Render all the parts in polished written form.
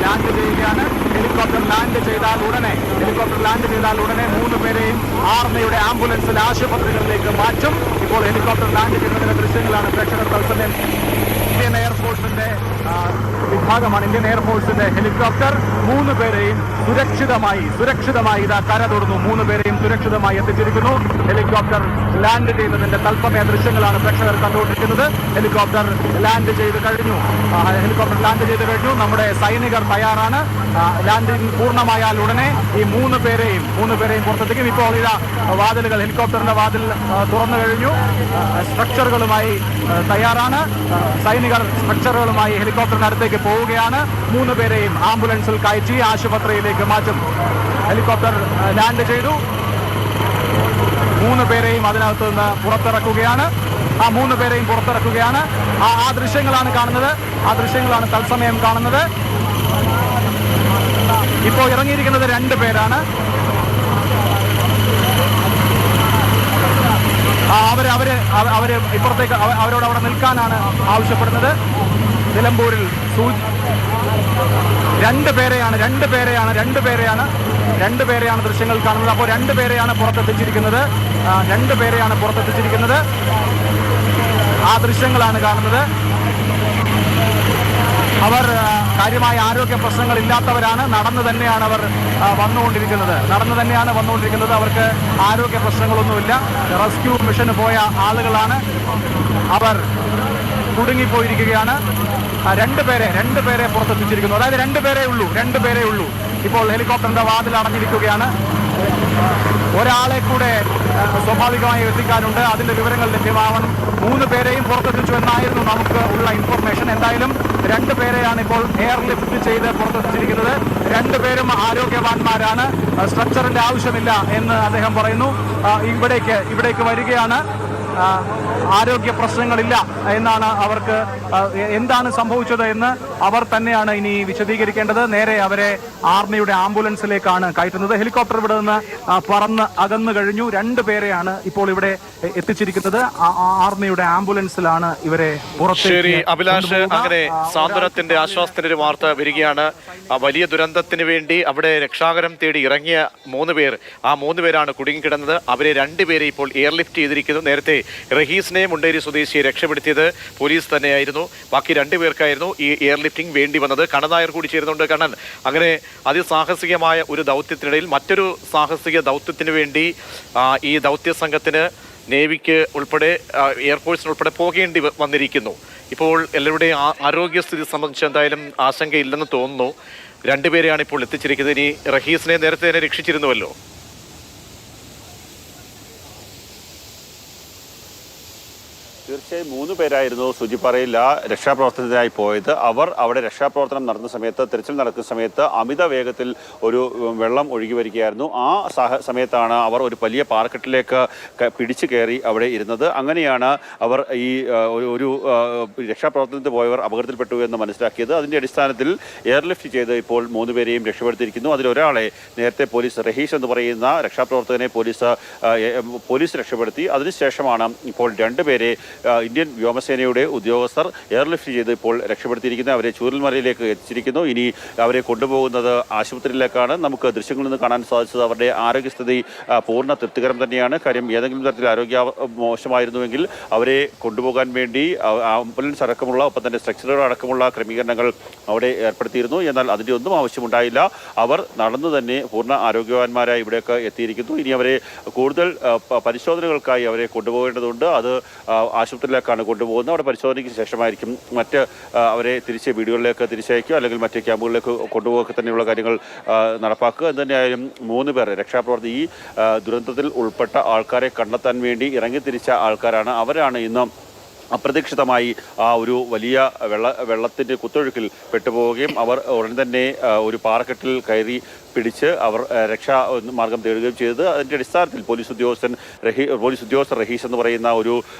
Land ചെയ്യുകയാണ്. Helicopter land ചെയ്താൽ ഉടനെ 3 പേരെയും ആർമിയുടെ ആംബുലൻസിൽ ആശുപത്രികളിലേക്ക് മാറ്റും. ഇപ്പോൾ ഹെലികോപ്റ്റർ ലാൻഡ് ചെയ്യുന്നതിന്റെ ദൃശ്യങ്ങളാണ് പ്രേക്ഷകർ തത്സമയം. ഇന്ത്യൻ എയർഫോഴ്സിന്റെ വിഭാഗമാണ്, ഇന്ത്യൻ എയർഫോഴ്സിന്റെ ഹെലികോപ്റ്റർ 3 പേരെയും സുരക്ഷിതമായി ഇതാ കര തൊടുന്നു. 3 പേരെയും സുരക്ഷിതമായി എത്തിച്ചിരിക്കുന്നു. ഹെലികോപ്റ്റർ ലാൻഡ് ചെയ്യുന്നതിന്റെ തത്സമയ ദൃശ്യങ്ങളാണ് പ്രേക്ഷകർ കണ്ടുകൊണ്ടിരിക്കുന്നത്. ഹെലികോപ്റ്റർ ലാൻഡ് ചെയ്ത് കഴിഞ്ഞു. നമ്മുടെ സൈനികർ തയ്യാറാണ്. ലാൻഡിംഗ് പൂർണ്ണമായാൽ ഉടനെ ഈ 3 പേരെയും പുറത്തെത്തിക്കും. ഇപ്പോൾ ഇതാ വാതിലുകൾ, ഹെലികോപ്റ്ററിന്റെ വാതിൽ തുറന്നു കഴിഞ്ഞു. സ്ട്രക്ചറുകളുമായി തയ്യാറാണ്. സൈനികർ സ്ട്രക്ചറുകളുമായി ഹെലികോപ്റ്ററിന്റെ അടുത്തേക്ക് പോവുകയാണ്. 3 പേരെയും ആംബുലൻസിൽ കയറ്റി ആശുപത്രിയിലേക്ക് മാറ്റും. ഹെലികോപ്റ്റർ ലാൻഡ് ചെയ്തു. 3 പേരെയും അതിനകത്ത് നിന്ന് പുറത്തിറക്കുകയാണ്. 3 പേരെയും പുറത്തിറക്കുകയാണ്. ആ ദൃശ്യങ്ങളാണ് കാണുന്നത്. തത്സമയം കാണുന്നത്. ഇപ്പോൾ ഇറങ്ങിയിരിക്കുന്നത് 2 പേരാണ്. അവര് ഇപ്പുറത്തേക്ക് അവരോട് അവിടെ നിൽക്കാനാണ് ആവശ്യപ്പെടുന്നത്. നിലമ്പൂരിൽ 2 പേരെയാണ് ദൃശ്യങ്ങൾ കാണുന്നത്. അപ്പോൾ 2 പേരെയാണ് പുറത്തെത്തിച്ചിരിക്കുന്നത്. ആ ദൃശ്യങ്ങളാണ് കാണുന്നത്. അവർ കാര്യമായ ആരോഗ്യ പ്രശ്നങ്ങൾ ഇല്ലാത്തവരാണ്. നടന്നു തന്നെയാണ് വന്നുകൊണ്ടിരിക്കുന്നത്. അവർക്ക് ആരോഗ്യ പ്രശ്നങ്ങളൊന്നുമില്ല. റെസ്ക്യൂ മിഷന് പോയ ആളുകളാണ്. അവർ കുടുങ്ങിപ്പോയിരിക്കുകയാണ്. 2 പേരെ പുറത്തെത്തിച്ചിരിക്കുന്നു. അതായത് 2 പേരേ ഉള്ളൂ. ഇപ്പോൾ ഹെലികോപ്റ്ററിന്റെ വാതിൽ അടഞ്ഞിരിക്കുകയാണ്. ഒരാളെ കൂടെ സ്വാഭാവികമായി എത്തിക്കാനുണ്ട്. അതിന്റെ വിവരങ്ങൾ ലഭ്യമാവണം. 3 പേരെയും പുറത്തെത്തിച്ചു എന്നായിരുന്നു നമുക്ക് ഉള്ള ഇൻഫർമേഷൻ. എന്തായാലും 2 പേരെയാണ് ഇപ്പോൾ എയർലിഫ്റ്റ് ചെയ്ത് പുറത്തെത്തിച്ചിരിക്കുന്നത്. 2 പേരും ആരോഗ്യവാന്മാരാണ്. സ്ട്രക്ചറിന്റെ ആവശ്യമില്ല എന്ന് അദ്ദേഹം പറയുന്നു. ഇവിടേക്ക് വരികയാണ്. ആരോഗ്യ പ്രശ്നങ്ങളില്ല എന്നാണ് അവർക്ക്. എന്താണ് സംഭവിച്ചത് എന്ന് അവർ തന്നെയാണ് ഇനി വിശദീകരിക്കേണ്ടത്. നേരെ അവരെ ആർമിയുടെ ആംബുലൻസിലേക്കാണ് കയറ്റുന്നത്. ഹെലികോപ്റ്റർ ഇവിടെ നിന്ന് പറന്ന് അകന്നു കഴിഞ്ഞു. 2 പേരെയാണ് ഇപ്പോൾ ഇവിടെ എത്തിച്ചിരിക്കുന്നത്. ആർമിയുടെ ആംബുലൻസിലാണ് ഇവരെ പുറത്തേക്ക്. അഭിലാഷ്, അങ്ങനെ സാന്ത്വനത്തിന്റെ ആശ്വാസത്തിന്റെ ഒരു വാർത്ത വരികയാണ്. വലിയ ദുരന്തത്തിന് വേണ്ടി അവിടെ രക്ഷാകരം തേടി ഇറങ്ങിയ 3 പേർ, ആ 3 പേരാണ് കുടുങ്ങിക്കിടന്നത്. അവരെ 2 പേരെ ഇപ്പോൾ എയർലിഫ്റ്റ് ചെയ്തിരിക്കുന്നു. നേരത്തെ റഹീസിനെ മുണ്ടേരി സ്വദേശിയെ രക്ഷപ്പെടുത്തിയത് പോലീസ് തന്നെയായിരുന്നു. ബാക്കി 2 പേർക്കായിരുന്നു ഈ എയർലിഫ്റ്റിംഗ് വേണ്ടി വന്നത്. കണ്ണനായർ കൂടി ചേരുന്നുണ്ട്. കണ്ണൻ, അങ്ങനെ അതിസാഹസികമായ ഒരു ദൗത്യത്തിനിടയിൽ മറ്റൊരു സാഹസിക ദൗത്യത്തിന് വേണ്ടി ഈ ദൗത്യ സംഘത്തിന് നേവിക്ക് ഉൾപ്പെടെ എയർഫോഴ്സിനുൾപ്പെടെ പോകേണ്ടി വന്നിരിക്കുന്നു. ഇപ്പോൾ എല്ലാവരുടെയും ആരോഗ്യസ്ഥിതി സംബന്ധിച്ച് എന്തായാലും ആശങ്കയില്ലെന്ന് തോന്നുന്നു. 2 പേരെയാണ് ഇപ്പോൾ എത്തിച്ചിരിക്കുന്നത്. ഇനി റഹീസിനെ നേരത്തെ തന്നെ രക്ഷിച്ചിരുന്നുവല്ലോ. തീർച്ചയായും 3 പേരായിരുന്നു സുജിപ്പാറയിൽ രക്ഷാപ്രവർത്തനത്തിനായി പോയത്. അവർ അവിടെ രക്ഷാപ്രവർത്തനം നടന്ന സമയത്ത്, തിരച്ചിൽ നടക്കുന്ന സമയത്ത് അമിത വേഗത്തിൽ ഒരു വെള്ളം ഒഴുകി വരികയായിരുന്നു. ആ സമയത്താണ് അവർ ഒരു വലിയ പാറക്കെട്ടിലേക്ക് പിടിച്ചു കയറി അവിടെ ഇരുന്നത്. അങ്ങനെയാണ് അവർ ഈ ഒരു രക്ഷാപ്രവർത്തനത്തിൽ പോയവർ അപകടത്തിൽപ്പെട്ടു എന്ന് മനസ്സിലാക്കിയത്. അതിൻ്റെ അടിസ്ഥാനത്തിൽ എയർലിഫ്റ്റ് ചെയ്ത് ഇപ്പോൾ 3 പേരെയും രക്ഷപ്പെടുത്തിയിരിക്കുന്നു. അതിലൊരാളെ നേരത്തെ പോലീസ്, റഹീഷ് എന്ന് പറയുന്ന രക്ഷാപ്രവർത്തകനെ പോലീസ് രക്ഷപ്പെടുത്തി. അതിനുശേഷമാണ് ഇപ്പോൾ 2 പേരെ ഇന്ത്യൻ വ്യോമസേനയുടെ ഉദ്യോഗസ്ഥർ എയർലിഫ്റ്റ് ചെയ്ത് ഇപ്പോൾ രക്ഷപ്പെടുത്തിയിരിക്കുന്നത്. അവരെ ചൂരൽമലയിലേക്ക് എത്തിച്ചിരിക്കുന്നു. ഇനി അവരെ കൊണ്ടുപോകുന്നത് ആശുപത്രിയിലേക്കാണ്. നമുക്ക് ദൃശ്യങ്ങളിൽ നിന്ന് കാണാൻ സാധിച്ചത് അവരുടെ ആരോഗ്യസ്ഥിതി പൂർണ്ണ തൃപ്തികരം തന്നെയാണ്. കാര്യം ഏതെങ്കിലും തരത്തിൽ ആരോഗ്യ മോശമായിരുന്നുവെങ്കിൽ അവരെ കൊണ്ടുപോകാൻ വേണ്ടി ആംബുലൻസ് അടക്കമുള്ള, ഒപ്പം തന്നെ സ്ട്രക്ചറുകൾ അടക്കമുള്ള ക്രമീകരണങ്ങൾ അവിടെ ഏർപ്പെടുത്തിയിരുന്നു. എന്നാൽ അതിൻ്റെ ഒന്നും ആവശ്യമുണ്ടായില്ല. അവർ നടന്നു തന്നെ പൂർണ്ണ ആരോഗ്യവാന്മാരായി ഇവിടേക്ക് എത്തിയിരിക്കുന്നു. ഇനി അവരെ കൂടുതൽ പരിശോധനകൾക്കായി അവരെ കൊണ്ടുപോകേണ്ടതുണ്ട്. അത് ആശുപത്രിയിലേക്കാണ് കൊണ്ടുപോകുന്നത്. അവിടെ പരിശോധനയ്ക്ക് ശേഷമായിരിക്കും അവരെ തിരിച്ച് വീടുകളിലേക്ക് തിരിച്ചയക്കുക, അല്ലെങ്കിൽ മറ്റ് ക്യാമ്പുകളിലേക്ക് കൊണ്ടുപോകുക തന്നെയുള്ള കാര്യങ്ങൾ നടപ്പാക്കുക. എന്ന് തന്നെയായാലും 3 പേർ രക്ഷാപ്രവർത്തി ഈ ദുരന്തത്തിൽ ഉൾപ്പെട്ട ആൾക്കാരെ കണ്ടെത്താൻ വേണ്ടി ഇറങ്ങിത്തിരിച്ച ആൾക്കാരാണ്. അവരാണ് ഇന്ന് അപ്രതീക്ഷിതമായി ആ ഒരു വലിയ വെള്ളത്തിൻ്റെ കുത്തൊഴുക്കിൽ പെട്ടുപോവുകയും അവർ ഉടൻ തന്നെ ഒരു പാറക്കെട്ടിൽ കയറി പിടിച്ച് അവർ രക്ഷാ മാർഗം തേടുകയും ചെയ്തത്. അതിൻ്റെ അടിസ്ഥാനത്തിൽ പോലീസ് ഉദ്യോഗസ്ഥൻ പോലീസ് ഉദ്യോഗസ്ഥർ റഹീസ് എന്ന് പറയുന്ന ഒരു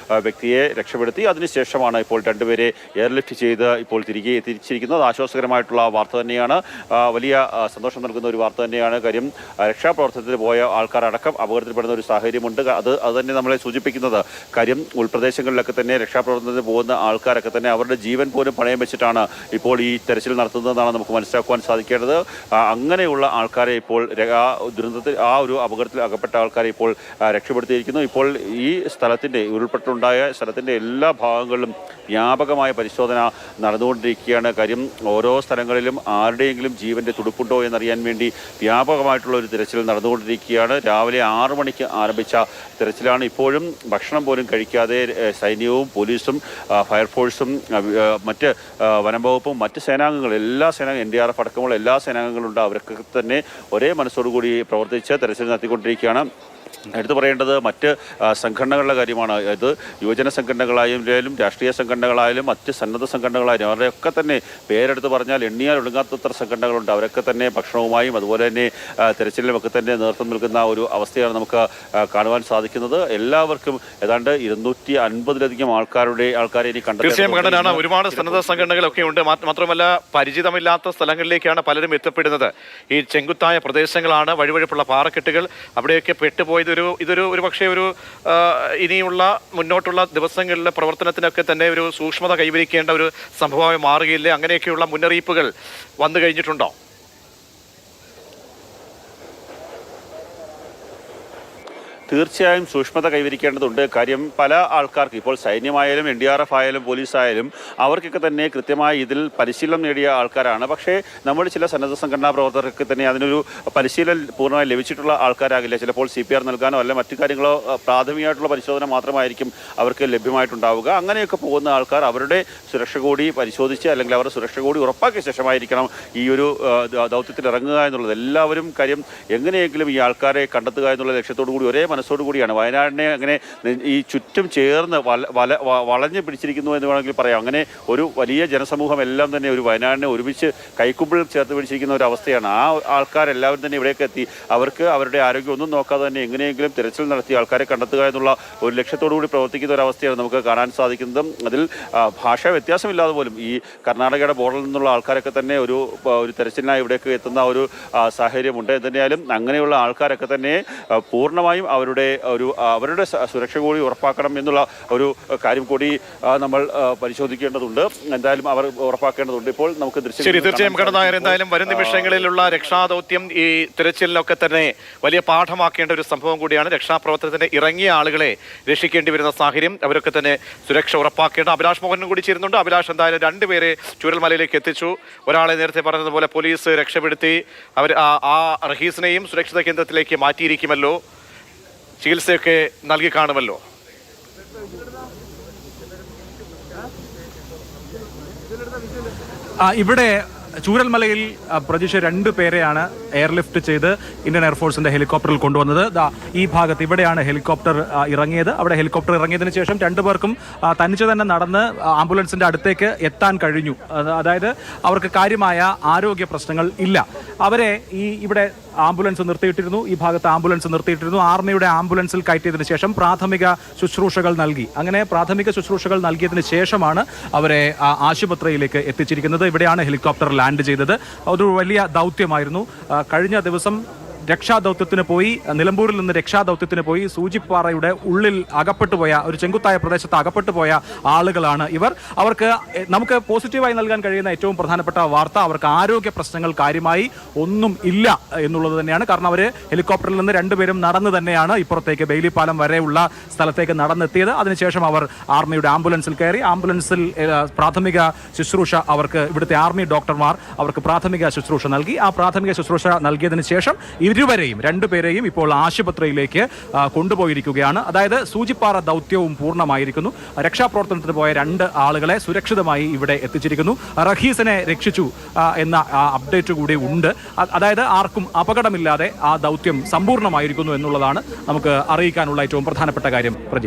വ്യക്തിയെ രക്ഷപ്പെടുത്തി. അതിനുശേഷമാണ് ഇപ്പോൾ രണ്ടുപേരെ എയർലിഫ്റ്റ് ചെയ്ത് ഇപ്പോൾ തിരിച്ചിരിക്കുന്നത്. ആശ്വാസകരമായിട്ടുള്ള വാർത്ത തന്നെയാണ്, വലിയ സന്തോഷം നൽകുന്ന ഒരു വാർത്ത തന്നെയാണ്. കാര്യം രക്ഷാപ്രവർത്തനത്തിന് പോയ ആൾക്കാരടക്കം അപകടത്തിൽപ്പെടുന്ന ഒരു സാഹചര്യമുണ്ട്. അത് തന്നെ നമ്മളെ സൂചിപ്പിക്കുന്നത് കാര്യം ഉൾപ്രദേശങ്ങളിലൊക്കെ തന്നെ രക്ഷാപ്രവർത്തനത്തിന് പോകുന്ന ആൾക്കാരൊക്കെ തന്നെ അവരുടെ ജീവൻ പോലും പണയം വെച്ചിട്ടാണ് ഇപ്പോൾ ഈ തെരച്ചിൽ നടത്തുന്നതെന്നാണ് നമുക്ക് മനസ്സിലാക്കുവാൻ സാധിക്കേണ്ടത്. അങ്ങനെയുള്ള ആൾക്കാരെ ഇപ്പോൾ ദുരന്തത്തിൽ ഒരു അപകടത്തിൽ അകപ്പെട്ട ആൾക്കാരെ ഇപ്പോൾ രക്ഷപ്പെടുത്തിയിരിക്കുന്നു. ഇപ്പോൾ ഈ സ്ഥലത്തിൻ്റെ ഉരുൾപൊട്ടലുണ്ടായ സ്ഥലത്തിൻ്റെ എല്ലാ ഭാഗങ്ങളിലും വ്യാപകമായ പരിശോധന നടന്നുകൊണ്ടിരിക്കുകയാണ്. കാര്യം ഓരോ സ്ഥലങ്ങളിലും ആരുടെയെങ്കിലും ജീവൻ്റെ തുടുപ്പുണ്ടോ എന്നറിയാൻ വേണ്ടി വ്യാപകമായിട്ടുള്ള ഒരു തിരച്ചിൽ നടന്നുകൊണ്ടിരിക്കുകയാണ്. രാവിലെ 6 മണിക്ക് ആരംഭിച്ച തിരച്ചിലാണ്. ഇപ്പോഴും ഭക്ഷണം പോലും കഴിക്കാതെ സൈന്യവും പോലീസും ഫയർഫോഴ്സും മറ്റ് വനംവകുപ്പും മറ്റ് സേനാംഗങ്ങളും NDRF അടക്കമുള്ള എല്ലാ സേനാംഗങ്ങളുണ്ട്. അവരൊക്കെ തന്നെ ഒരേ മനസ്സോടുകൂടി പ്രവർത്തിച്ച് തെരച്ചിൽ നടത്തിക്കൊണ്ടിരിക്കുകയാണ്. എടുത്തു പറയേണ്ടത് മറ്റ് സംഘടനകളുടെ കാര്യമാണ്. ഇത് യുവജന സംഘടനകളായാലും രാഷ്ട്രീയ സംഘടനകളായാലും മറ്റ് സന്നദ്ധ സംഘടനകളായാലും അവരുടെയൊക്കെ തന്നെ പേരെടുത്ത് പറഞ്ഞാൽ എണ്ണിയാൽ ഒടുങ്ങാത്തത്ര സംഘടനകളുണ്ട്. അവരൊക്കെ തന്നെ ഭക്ഷണവുമായും അതുപോലെ തന്നെ തെരച്ചിലിലുമൊക്കെ തന്നെ നേതൃത്വം നൽകുന്ന ഒരു അവസ്ഥയാണ് നമുക്ക് കാണുവാൻ സാധിക്കുന്നത്. എല്ലാവർക്കും ഏതാണ്ട് 250-ലധികം ആൾക്കാരെ ഇനി കണ്ടെത്താൻ ഒരുപാട് സന്നദ്ധ സംഘടനകളൊക്കെ ഉണ്ട്. മാത്രമല്ല പരിചിതമില്ലാത്ത സ്ഥലങ്ങളിലേക്കാണ് പലരും എത്തപ്പെടുന്നത്. ഈ ചെങ്കുത്തായ പ്രദേശങ്ങളാണ്, വഴുവഴുപ്പുള്ള പാറക്കെട്ടുകൾ, അവിടെയൊക്കെ പെട്ടുപോയത് ഇതൊരു പക്ഷേ ഇനിയുള്ള മുന്നോട്ടുള്ള ദിവസങ്ങളിലെ പ്രവർത്തനത്തിനൊക്കെ തന്നെ ഒരു സൂക്ഷ്മത കൈവരിക്കേണ്ട ഒരു സംഭവമായി മാറുകയില്ലേ? അങ്ങനെയൊക്കെയുള്ള മുന്നറിയിപ്പുകൾ വന്നു കഴിഞ്ഞിട്ടുണ്ടോ? തീർച്ചയായും സൂക്ഷ്മത കൈവരിക്കേണ്ടതുണ്ട്. കാര്യം പല ആൾക്കാർക്ക് ഇപ്പോൾ സൈന്യമായാലും NDRF ആയാലും പോലീസായാലും അവർക്കൊക്കെ തന്നെ കൃത്യമായി ഇതിൽ പരിശീലനം നേടിയ ആൾക്കാരാണ്. പക്ഷേ നമ്മൾ ചില സന്നദ്ധ സംഘടനാ പ്രവർത്തകർക്ക് തന്നെ അതിനൊരു പരിശീലനം പൂർണ്ണമായി ലഭിച്ചിട്ടുള്ള ആൾക്കാരാകില്ല. ചിലപ്പോൾ CPR നൽകാനോ അല്ല മറ്റു കാര്യങ്ങളോ പ്രാഥമികമായിട്ടുള്ള പരിശോധന മാത്രമായിരിക്കും അവർക്ക് ലഭ്യമായിട്ടുണ്ടാവുക. അങ്ങനെയൊക്കെ പോകുന്ന ആൾക്കാർ അവരുടെ സുരക്ഷ കൂടി പരിശോധിച്ച് അല്ലെങ്കിൽ അവരുടെ സുരക്ഷ കൂടി ഉറപ്പാക്കിയ ശേഷമായിരിക്കണം ഈ ഒരു ദൗത്യത്തിൽ ഇറങ്ങുക എന്നുള്ളത്. എല്ലാവരും കാര്യം എങ്ങനെയെങ്കിലും ഈ ആൾക്കാരെ കണ്ടെത്തുക എന്നുള്ള ലക്ഷ്യത്തോടു കൂടി ഒരേ മനസ്സോടു കൂടിയാണ്. വയനാടിനെ അങ്ങനെ ഈ ചുറ്റും ചേർന്ന് വളഞ്ഞു പിടിച്ചിരിക്കുന്നു എന്ന് വേണമെങ്കിൽ പറയാം. അങ്ങനെ ഒരു വലിയ ജനസമൂഹം എല്ലാം തന്നെ ഒരു വയനാടിനെ ഒരുമിച്ച് കൈക്കുമ്പിൾ ചേർത്ത് പിടിച്ചിരിക്കുന്ന ഒരു അവസ്ഥയാണ്. ആ ആൾക്കാരെല്ലാവരും തന്നെ ഇവിടേക്ക് എത്തി അവർക്ക് അവരുടെ ആരോഗ്യം ഒന്നും നോക്കാതെ തന്നെ എങ്ങനെയെങ്കിലും തിരച്ചിൽ നടത്തി ആൾക്കാരെ കണ്ടെത്തുക എന്നുള്ള ഒരു ലക്ഷ്യത്തോടു കൂടി പ്രവർത്തിക്കുന്ന ഒരു അവസ്ഥയാണ് നമുക്ക് കാണാൻ സാധിക്കുന്നതും. അതിൽ ഭാഷാ വ്യത്യാസമില്ലാതെ പോലും ഈ കർണാടകയുടെ ബോർഡറിൽ നിന്നുള്ള ആൾക്കാരൊക്കെ തന്നെ ഒരു തിരച്ചിലിനായി ഇവിടേക്ക് എത്തുന്ന ഒരു സാഹചര്യമുണ്ട്. എന്തായാലും അങ്ങനെയുള്ള ആൾക്കാരൊക്കെ തന്നെ പൂർണ്ണമായും അവരുടെ സുരക്ഷ കൂടി ഉറപ്പാക്കണം എന്നുള്ള ഒരു കാര്യം കൂടി നമ്മൾ പരിശോധിക്കേണ്ടതുണ്ട്. എന്തായാലും അവർ ഉറപ്പാക്കേണ്ടതുണ്ട്. ഇപ്പോൾ നമുക്ക് തീർച്ചയായും കടന്നായർ എന്തായാലും വരും നിമിഷങ്ങളിലുള്ള രക്ഷാദൗത്യം ഈ തിരച്ചിലിനൊക്കെ തന്നെ വലിയ പാഠമാക്കേണ്ട ഒരു സംഭവം കൂടിയാണ്. രക്ഷാപ്രവർത്തനത്തിന് ഇറങ്ങിയ ആളുകളെ രക്ഷിക്കേണ്ടി വരുന്ന സാഹചര്യം അവരൊക്കെ തന്നെ സുരക്ഷ ഉറപ്പാക്കേണ്ട. അഭിലാഷ് മോഹനും കൂടി ചേരുന്നുണ്ട്. അഭിലാഷ്, എന്തായാലും 2 പേരെ ചൂരൽമലയിലേക്ക് എത്തിച്ചു. ഒരാളെ നേരത്തെ പറഞ്ഞതുപോലെ പോലീസ് രക്ഷപ്പെടുത്തി. അവർ ആ റഹീസിനെയും സുരക്ഷിത കേന്ദ്രത്തിലേക്ക് മാറ്റിയിരിക്കുമല്ലോ, ചികിത്സയൊക്കെ നൽകി കാണുമല്ലോ. ഇവിടെ ചൂരൽമലയിൽ പ്രതീക്ഷ 2 പേരെയാണ് എയർലിഫ്റ്റ് ചെയ്ത് ഇന്ത്യൻ എയർഫോഴ്സിന്റെ ഹെലികോപ്റ്ററിൽ കൊണ്ടുവന്നത്. ഈ ഭാഗത്ത് ഇവിടെയാണ് ഹെലികോപ്റ്റർ ഇറങ്ങിയത്. അവിടെ ഹെലികോപ്റ്റർ ഇറങ്ങിയതിനു ശേഷം 2 പേർക്കും തനിച്ച് തന്നെ നടന്ന് ആംബുലൻസിന്റെ അടുത്തേക്ക് എത്താൻ കഴിഞ്ഞു. അതായത് അവർക്ക് കാര്യമായ ആരോഗ്യ പ്രശ്നങ്ങൾ ഇല്ല. അവരെ ഇവിടെ ആംബുലൻസ് നിർത്തിയിട്ടിരുന്നു. ഈ ഭാഗത്ത് ആംബുലൻസ് നിർത്തിയിട്ടിരുന്നു. ആർമിയുടെ ആംബുലൻസിൽ കയറ്റിയതിനു ശേഷം പ്രാഥമിക ശുശ്രൂഷകൾ നൽകി. അങ്ങനെ പ്രാഥമിക ശുശ്രൂഷകൾ നൽകിയതിനു ശേഷമാണ് അവരെ ആശുപത്രിയിലേക്ക് എത്തിച്ചിരിക്കുന്നത്. ഇവിടെയാണ് ഹെലികോപ്റ്റർ ലാൻഡ് ചെയ്തത്. അതൊരു വലിയ ദൗത്യമായിരുന്നു. കഴിഞ്ഞ ദിവസം രക്ഷാദൗത്യത്തിന് പോയി, നിലമ്പൂരിൽ നിന്ന് രക്ഷാദൗത്യത്തിന് പോയി സൂചിപ്പാറയുടെ ഉള്ളിൽ അകപ്പെട്ടുപോയ ഒരു ചെങ്കുത്തായ പ്രദേശത്ത് അകപ്പെട്ടുപോയ ആളുകളാണ് ഇവർ. അവർക്ക് നമുക്ക് പോസിറ്റീവായി നൽകാൻ കഴിയുന്ന ഏറ്റവും പ്രധാനപ്പെട്ട വാർത്ത അവർക്ക് ആരോഗ്യ പ്രശ്നങ്ങൾ കാര്യമായി ഒന്നും ഇല്ല എന്നുള്ളത് തന്നെയാണ്. കാരണം അവർ ഹെലികോപ്റ്ററിൽ നിന്ന് 2 പേരും നടന്നു തന്നെയാണ് ഇപ്പുറത്തേക്ക് ബെയിലി പാലം വരെയുള്ള സ്ഥലത്തേക്ക് നടന്നെത്തിയത്. അതിനുശേഷം അവർ ആർമിയുടെ ആംബുലൻസിൽ കയറി. ആംബുലൻസിൽ പ്രാഥമിക ശുശ്രൂഷ അവർക്ക് ഇവിടുത്തെ ആർമി ഡോക്ടർമാർ അവർക്ക് പ്രാഥമിക ശുശ്രൂഷ നൽകി. ആ പ്രാഥമിക ശുശ്രൂഷ നൽകിയതിനു ശേഷം ഇരുവരെയും 2 പേരെയും ഇപ്പോൾ ആശുപത്രിയിലേക്ക് കൊണ്ടുപോയിരിക്കുകയാണ്. അതായത് സൂചിപ്പാറ ദൗത്യവും പൂർണ്ണമായിരിക്കുന്നു. രക്ഷാപ്രവർത്തനത്തിന് പോയ 2 ആളുകളെ സുരക്ഷിതമായി ഇവിടെ എത്തിച്ചിരിക്കുന്നു. റഹീസിനെ രക്ഷിച്ചു എന്ന അപ്ഡേറ്റ് കൂടി ഉണ്ട്. അതായത് ആർക്കും അപകടമില്ലാതെ ആ ദൗത്യം സമ്പൂർണ്ണമായിരിക്കുന്നു എന്നുള്ളതാണ് നമുക്ക് അറിയിക്കാനുള്ള ഏറ്റവും പ്രധാനപ്പെട്ട കാര്യം. പ്രജീഷ്.